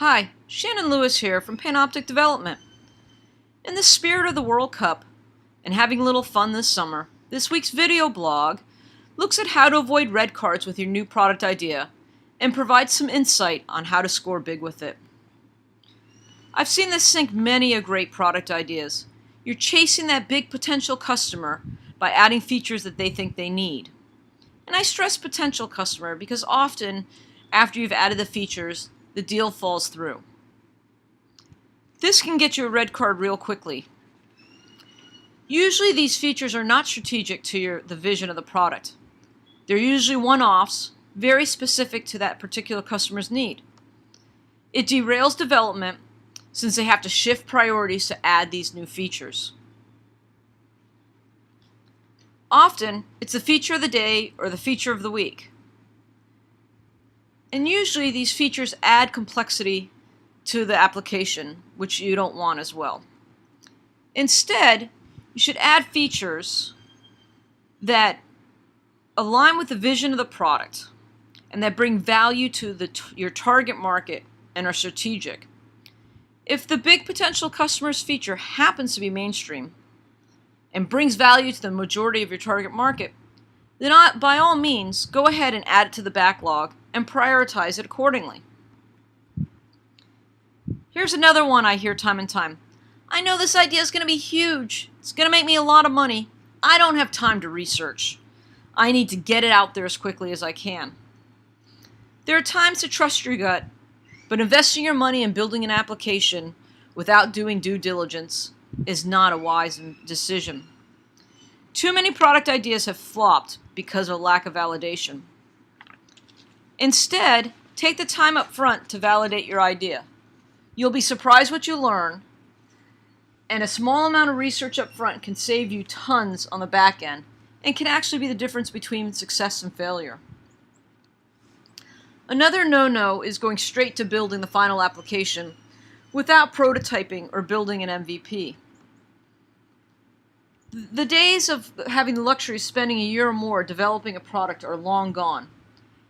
Hi, Shannon Lewis here from Panoptic Development. In the spirit of the World Cup and having a little fun this summer, this week's video blog looks at how to avoid red cards with your new product idea and provides some insight on how to score big with it. I've seen this sink many a great product ideas. You're chasing that big potential customer by adding features that they think they need. And I stress potential customer because often after you've added the features, the deal falls through. This can get you a red card real quickly. Usually these features are not strategic to the vision of the product. They're usually one-offs, very specific to that particular customer's need. It derails development since they have to shift priorities to add these new features. Often, it's the feature of the day or the feature of the week. And usually these features add complexity to the application, which you don't want as well. Instead, you should add features that align with the vision of the product and that bring value to your target market and are strategic. If the big potential customer's feature happens to be mainstream and brings value to the majority of your target market, then by all means, go ahead and add it to the backlog and prioritize it accordingly. Here's another one I hear time and time. I know this idea is going to be huge. It's going to make me a lot of money. I don't have time to research. I need to get it out there as quickly as I can. There are times to trust your gut, but investing your money in building an application without doing due diligence is not a wise decision. Too many product ideas have flopped because of lack of validation. Instead, take the time up front to validate your idea. You'll be surprised what you learn, and a small amount of research up front can save you tons on the back end and can actually be the difference between success and failure. Another no-no is going straight to building the final application without prototyping or building an MVP. The days of having the luxury of spending a year or more developing a product are long gone.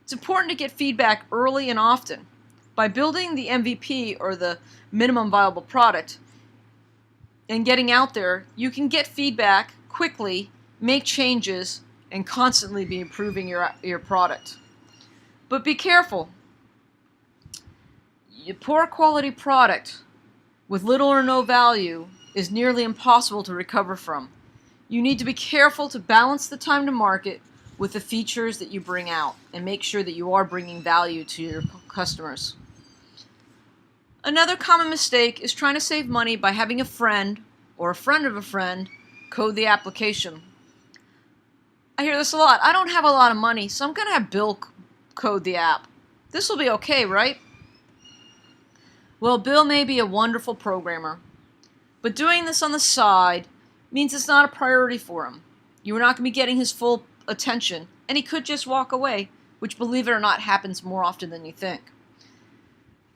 It's important to get feedback early and often. By building the MVP or the minimum viable product and getting out there, you can get feedback quickly, make changes, and constantly be improving your product. But be careful. A poor quality product with little or no value is nearly impossible to recover from. You need to be careful to balance the time to market with the features that you bring out and make sure that you are bringing value to your customers. Another common mistake is trying to save money by having a friend or a friend of a friend code the application. I hear this a lot. I don't have a lot of money, so I'm going to have Bill code the app. This will be okay, right? Well, Bill may be a wonderful programmer, but doing this on the side means it's not a priority for him. You're not going to be getting his full attention, and he could just walk away, which, believe it or not, happens more often than you think.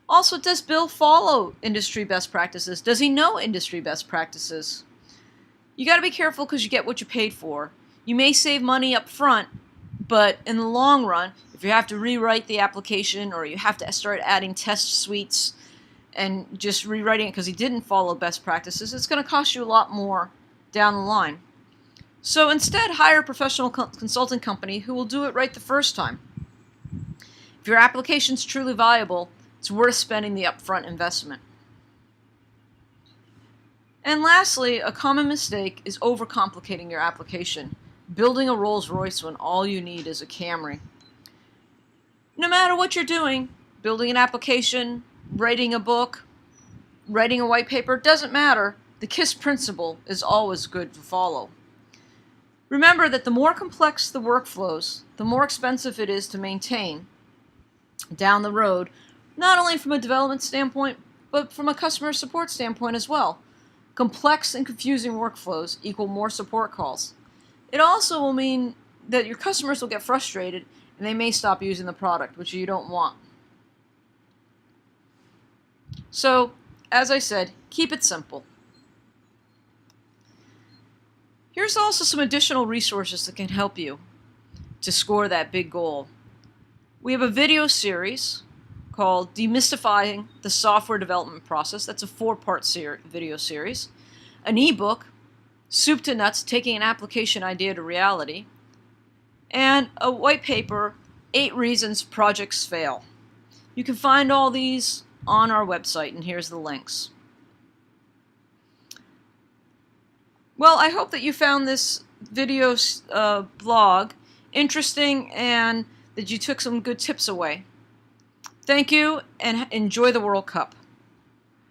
Also, does Bill follow industry best practices? Does he know industry best practices? You got to be careful because you get what you paid for. You may save money up front, but in the long run, if you have to rewrite the application or you have to start adding test suites and just rewriting it because he didn't follow best practices, it's going to cost you a lot more down the line. So instead, hire a professional consulting company who will do it right the first time. If your application is truly viable, it's worth spending the upfront investment. And lastly, a common mistake is overcomplicating your application, building a Rolls-Royce when all you need is a Camry. No matter what you're doing, building an application, writing a book, writing a white paper, doesn't matter. The KISS principle is always good to follow. Remember that the more complex the workflows, the more expensive it is to maintain down the road, not only from a development standpoint, but from a customer support standpoint as well. Complex and confusing workflows equal more support calls. It also will mean that your customers will get frustrated and they may stop using the product, which you don't want. So, as I said, keep it simple. Here's also some additional resources that can help you to score that big goal. We have a video series called Demystifying the Software Development Process. That's a 4-part video series. An ebook, Soup to Nuts, Taking an Application Idea to Reality. And a white paper, 8 Reasons Projects Fail. You can find all these on our website, and here's the links. Well, I hope that you found this video blog interesting and that you took some good tips away. Thank you, and enjoy the World Cup.